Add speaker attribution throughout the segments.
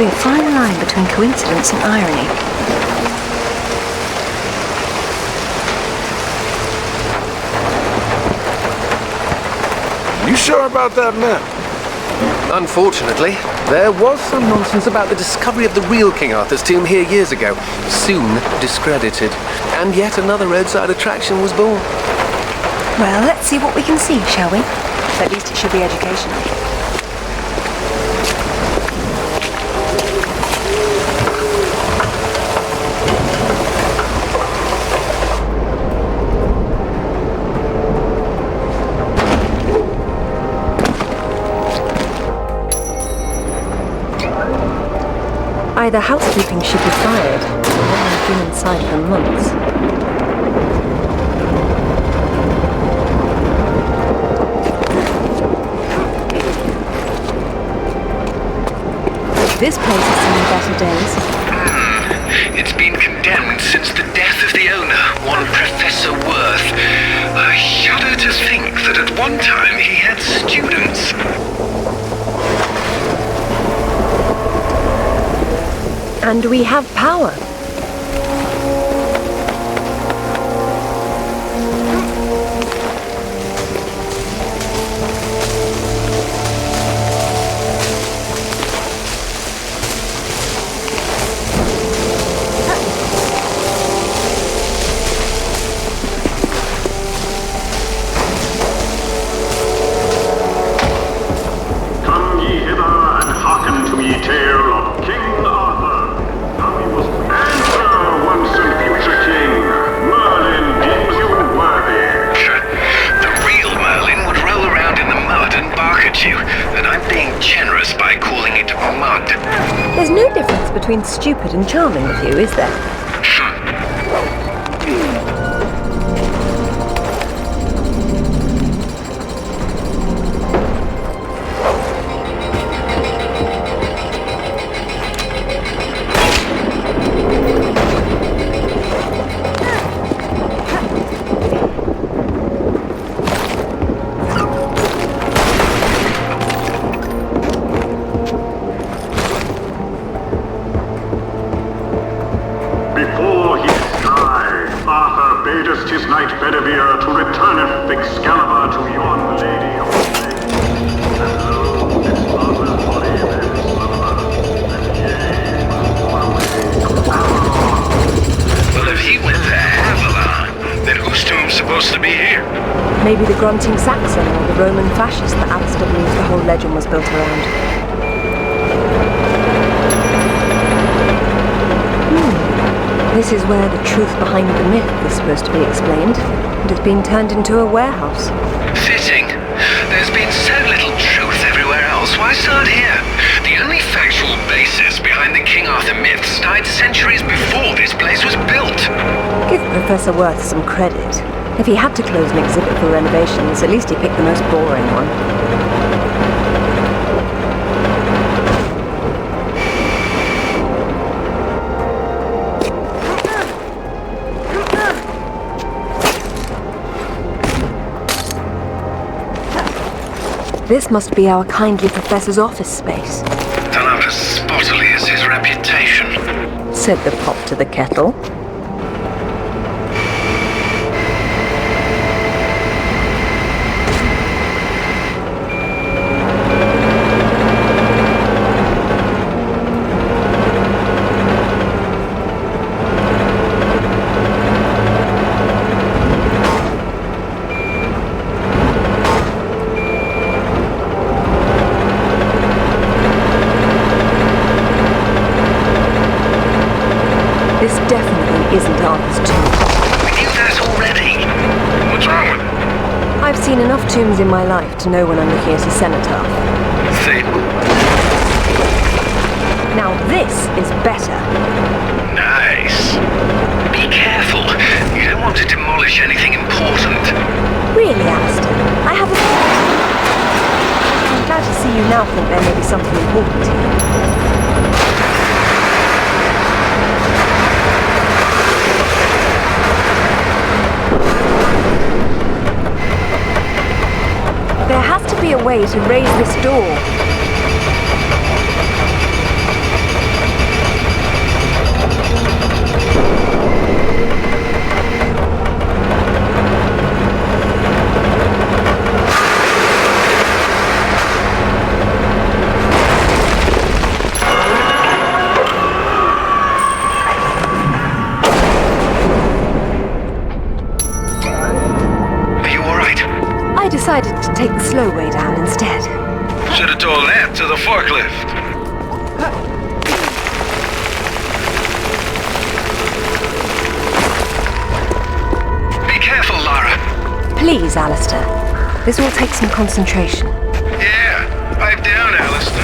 Speaker 1: be a fine line between coincidence and irony.
Speaker 2: You sure about that map?
Speaker 3: Unfortunately, there was some nonsense about the discovery of the real King Arthur's tomb here years ago, soon discredited. And yet another roadside attraction was born.
Speaker 1: Well, let's see what we can see, shall we? At least it should be educational. Either housekeeping should be fired, or I've been inside for months. This place has seen better days.
Speaker 4: It's been condemned since the death of the owner, one Professor Worth. I shudder to think that at one time he had students.
Speaker 1: And we have power.
Speaker 5: Come ye hither and hearken to me tale of King Arthur. How he was answer once and future king. Merlin deems you worthy.
Speaker 4: The real Merlin would roll around in the mud and bark at you, and I'm being generous by calling it mud.
Speaker 1: There's no difference between stupid and charming with you, is there?
Speaker 5: Before he died, Arthur badest his knight Bedivere to returneth Excalibur to yon lady of the lake. And lo, this Arthur's body then slumber, and yea, was borne away to Avalon.
Speaker 4: Well, if he went to Avalon, then whose tomb's supposed to be here?
Speaker 1: Maybe the grunting Saxon or the Roman fascist that Alistair believes the whole legend was built around. This is where the truth behind the myth is supposed to be explained, and it's been turned into a warehouse.
Speaker 4: Fitting. There's been so little truth everywhere else. Why start here? The only factual basis behind the King Arthur myths died centuries before this place was built.
Speaker 1: Give Professor Worth some credit. If he had to close an exhibit for renovations, at least he picked the most boring one. This must be our kindly professor's office space,
Speaker 4: Done up as spottily as his reputation.
Speaker 1: said the pot to the kettle. This definitely isn't Arthur's tomb.
Speaker 4: We knew that already. What's wrong with it?
Speaker 1: I've seen enough tombs in my life to know when I'm looking at a cenotaph.
Speaker 4: See?
Speaker 1: Now this is better.
Speaker 4: Nice. Be careful. You don't want to demolish anything important.
Speaker 1: Really, Alistair, I have a... I'm glad to see you now think there may be something important here. There has to be a way to raise this door. decided to take the slow way down instead.
Speaker 4: Should have told that to the forklift. Be careful, Lara.
Speaker 1: Please, Alistair. This will take some concentration.
Speaker 4: Yeah, pipe down, Alistair.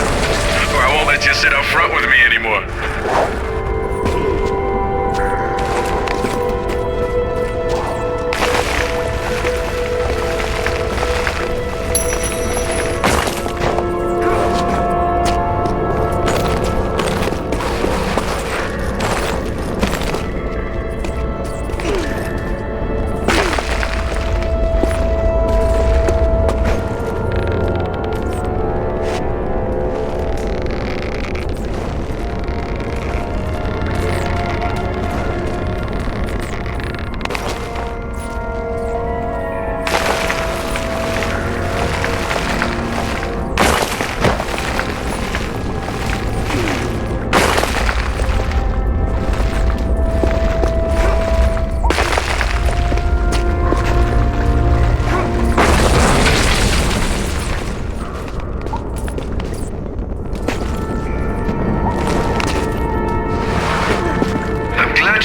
Speaker 4: Or I won't let you sit up front with me anymore.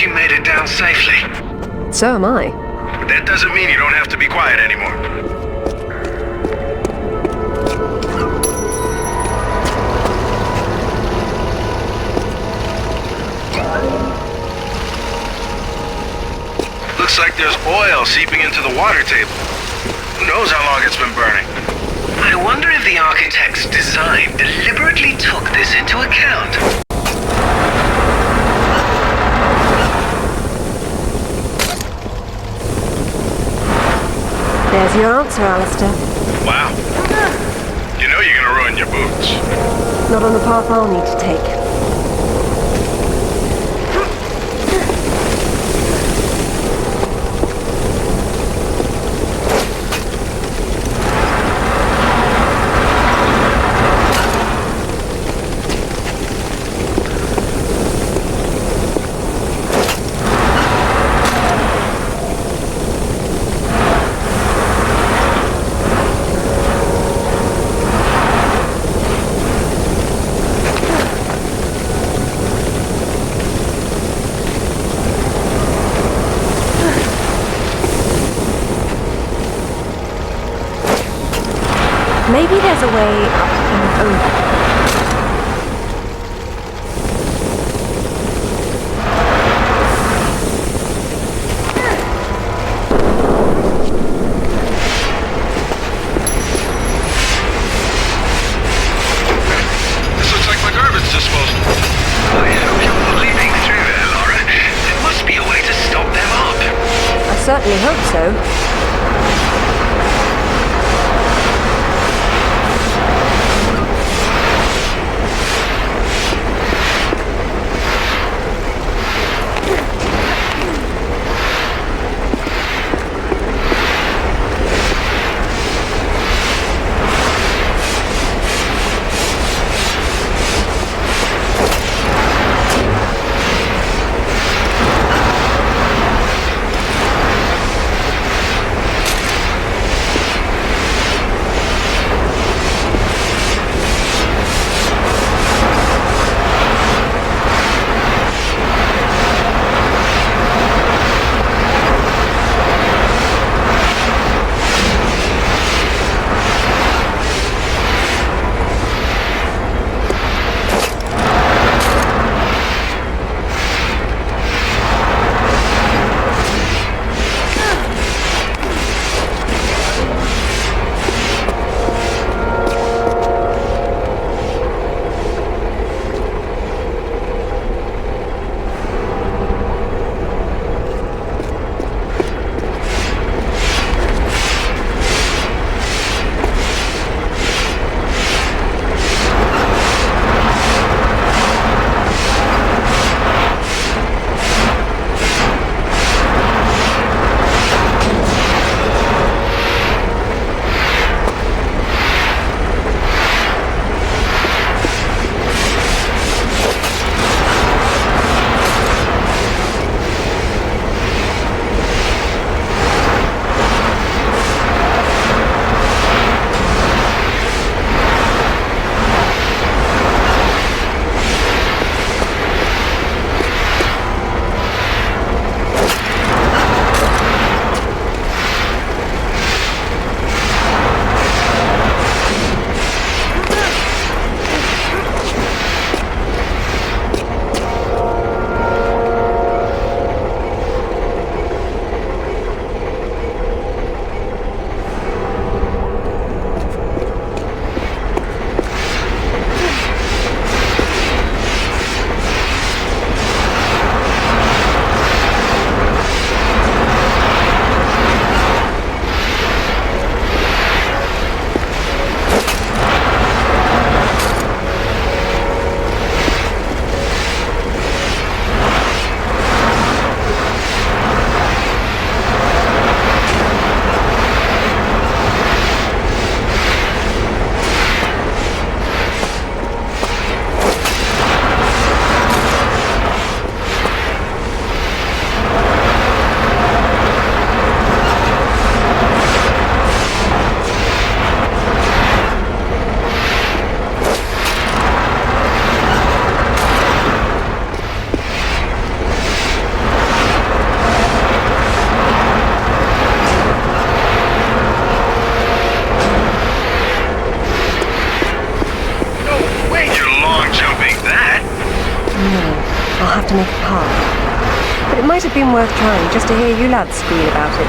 Speaker 4: You made it down safely.
Speaker 1: So am I.
Speaker 4: But that doesn't mean you don't have to be quiet anymore. Looks like there's oil seeping into the water table. Who knows how long it's been burning? I wonder if the architect's design deliberately took this into account.
Speaker 1: There's your answer, Alistair.
Speaker 4: Wow. You know you're gonna ruin your boots.
Speaker 1: Not on the path I'll need to take. Maybe there's a way up and over.
Speaker 4: This looks like my garbage disposal. I hope you're not leaping through there, Lara. There must be a way to stop them up.
Speaker 1: I certainly hope so. I'll have to make a path. But it might have been worth trying just to hear you lads squeal about it.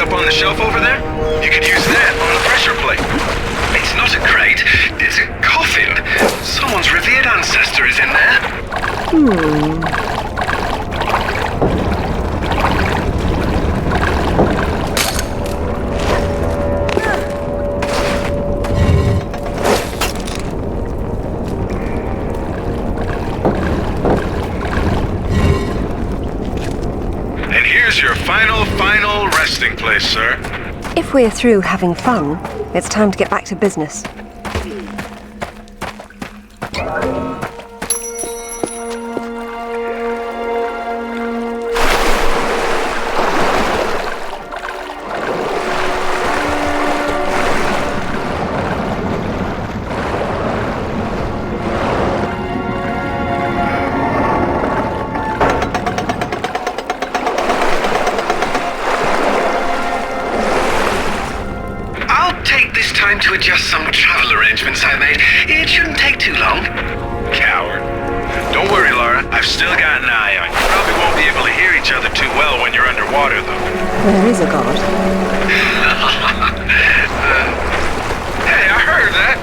Speaker 4: Up on the shelf over there? You could use that on the pressure plate. It's not a crate, it's a coffin. Someone's revered ancestor is in there. And here's your final resting place, sir.
Speaker 1: If we're through having fun, it's time to get back to business.
Speaker 4: To adjust some travel arrangements I made. It shouldn't take too long. Coward. Don't worry, Laura. I've still got an eye on you. Probably won't be able to hear each other too well when you're underwater, though.
Speaker 1: There is a god.
Speaker 4: Hey, I heard that.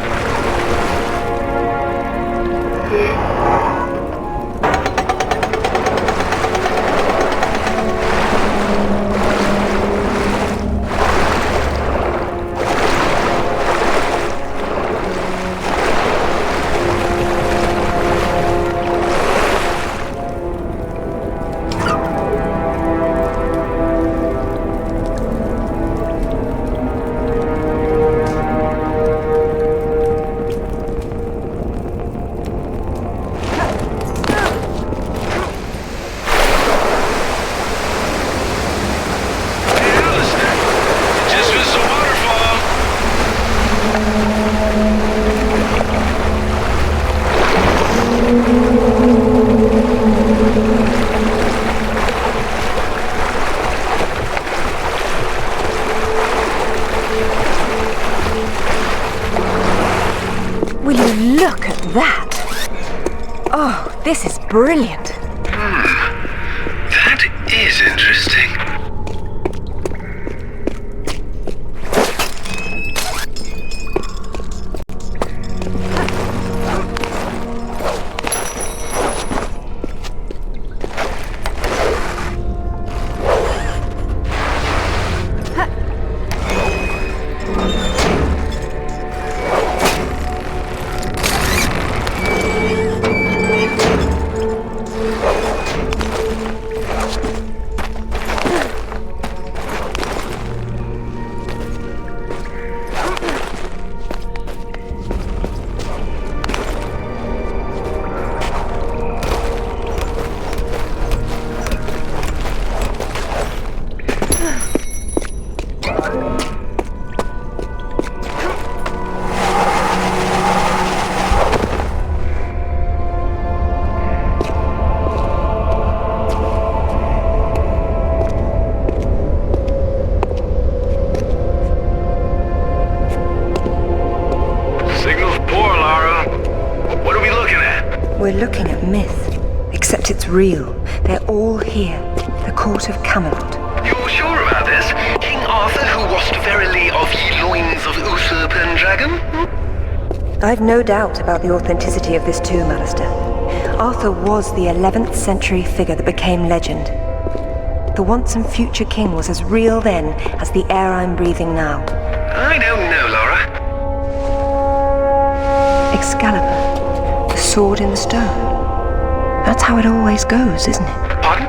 Speaker 1: Will you look at that? Oh, this is brilliant.
Speaker 4: That is interesting.
Speaker 1: We're looking at myth, except it's real. They're all here. The court of Camelot.
Speaker 4: You're sure about this? King Arthur, who wast verily of ye loins of Uther Pendragon?
Speaker 1: I've no doubt about the authenticity of this tomb, Alistair. Arthur was the 11th century figure that became legend. The once and future king was as real then as the air I'm breathing now.
Speaker 4: I don't know, Laura.
Speaker 1: Excalibur, the sword in the stone. That's how it always goes, isn't it?
Speaker 4: Pardon?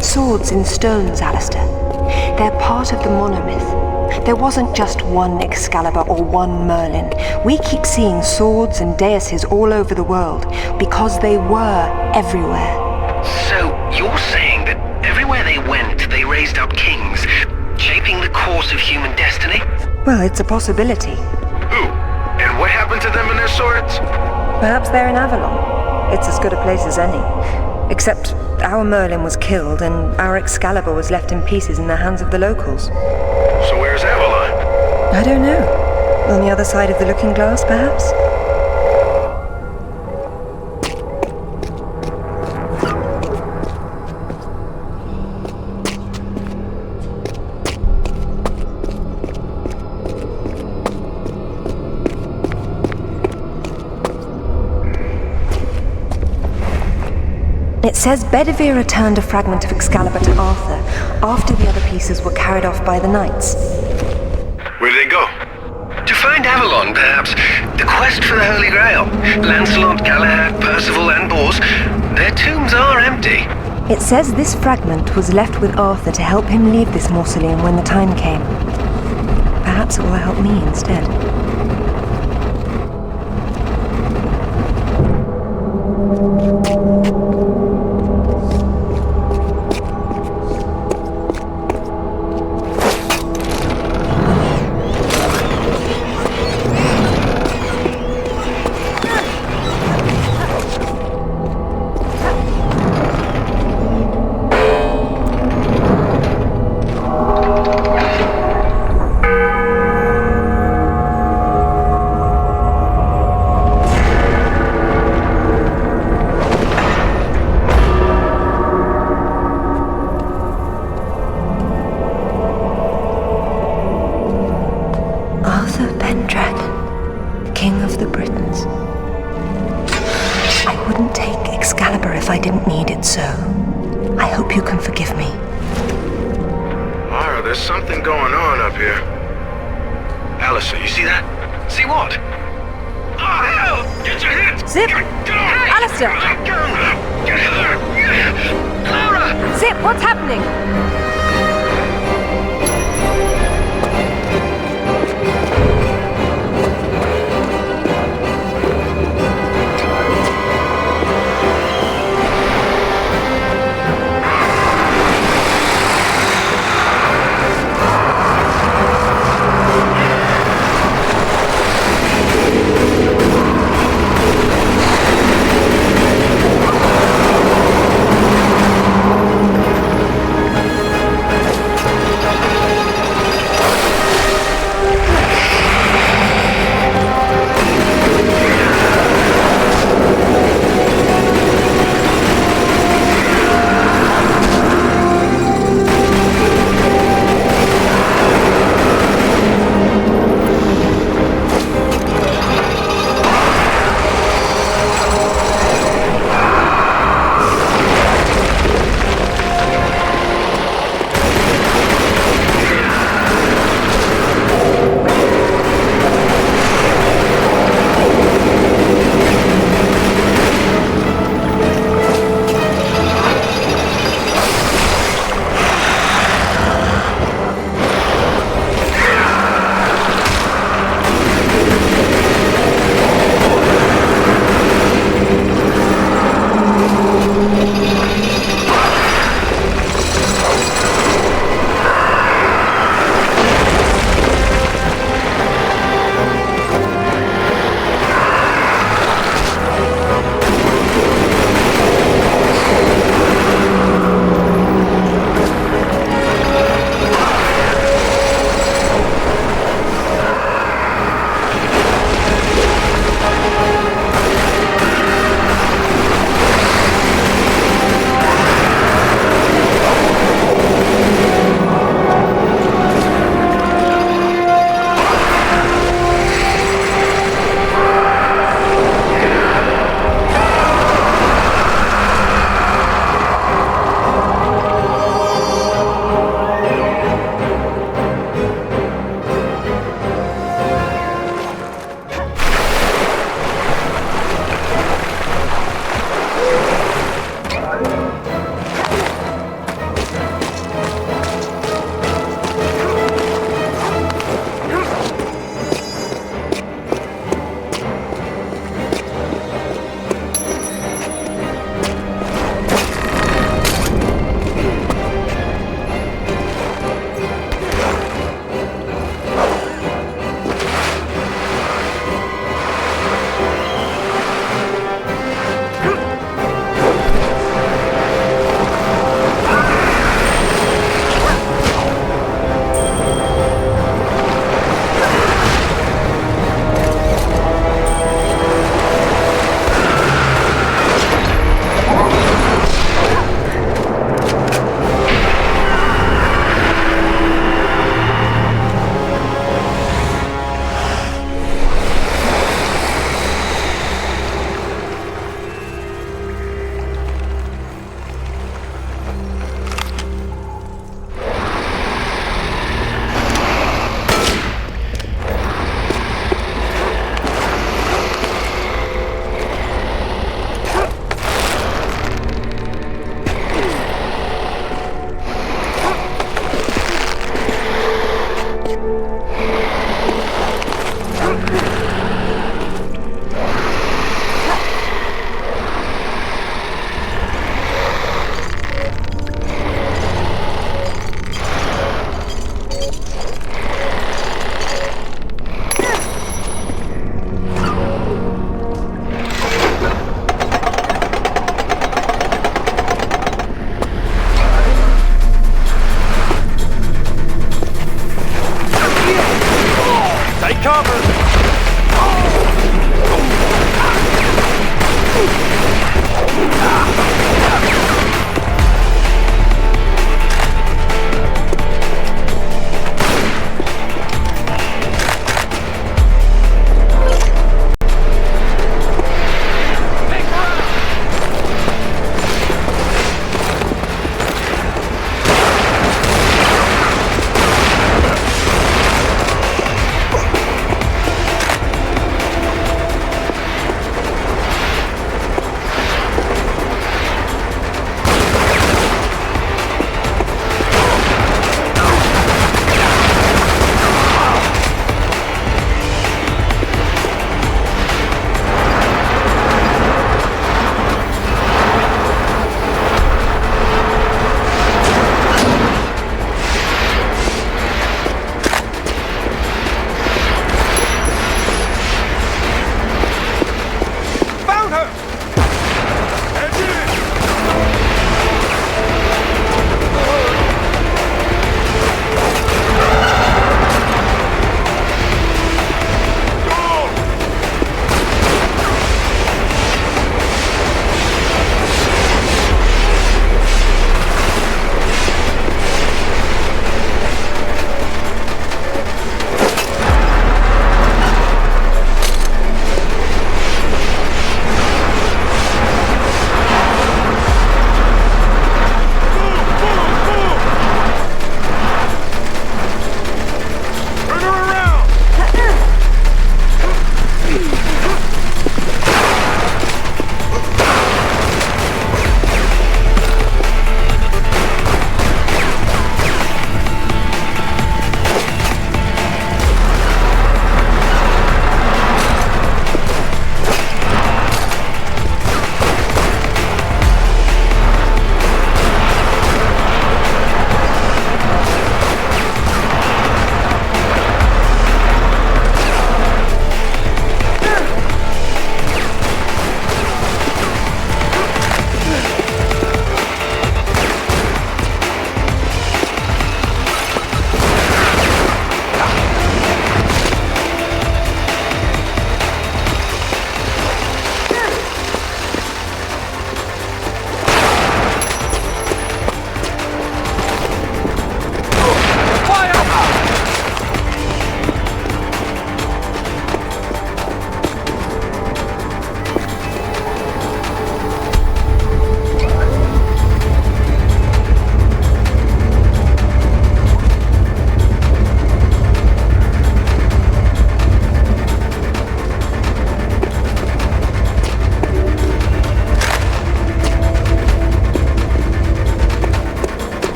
Speaker 1: Swords in stones, Alistair. They're part of the monomyth. There wasn't just one Excalibur or one Merlin. We keep seeing swords and deises all over the world because they were everywhere.
Speaker 4: So, you're saying that everywhere they went, they raised up kings, shaping the course of human destiny?
Speaker 1: Well, it's a possibility.
Speaker 4: Who? And what happened to them and their swords?
Speaker 1: Perhaps they're in Avalon. It's as good a place as any. Except our Merlin was killed and our Excalibur was left in pieces in the hands of the locals.
Speaker 4: So where's Avalon?
Speaker 1: I don't know. On the other side of the looking glass, perhaps? It says Bedivere returned a fragment of Excalibur to Arthur after the other pieces were carried off by the knights.
Speaker 4: Where did they go? To find Avalon, perhaps. The quest for the Holy Grail. Lancelot, Galahad, Percival, and Bors. Their tombs are empty.
Speaker 1: It says this fragment was left with Arthur to help him leave this mausoleum when the time came. Perhaps it will help me instead. King of the Britons. I wouldn't take Excalibur if I didn't need it so. I hope you can forgive me.
Speaker 4: Mara, there's something going on up here. Alistair, you see that? See what? Oh, hell! Get your hands!
Speaker 1: Zip!
Speaker 4: Get
Speaker 1: Alistair!
Speaker 4: Get her! Laura!
Speaker 1: Zip, what's happening?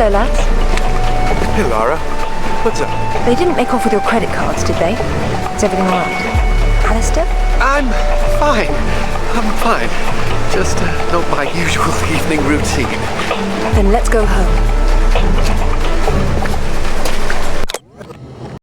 Speaker 1: Hello, lads.
Speaker 2: Hey, Lara. What's up?
Speaker 1: They didn't make off with your credit cards, did they? Is everything all right? Alistair?
Speaker 3: I'm fine. I'm fine. Just not my usual evening routine.
Speaker 1: Then let's go home.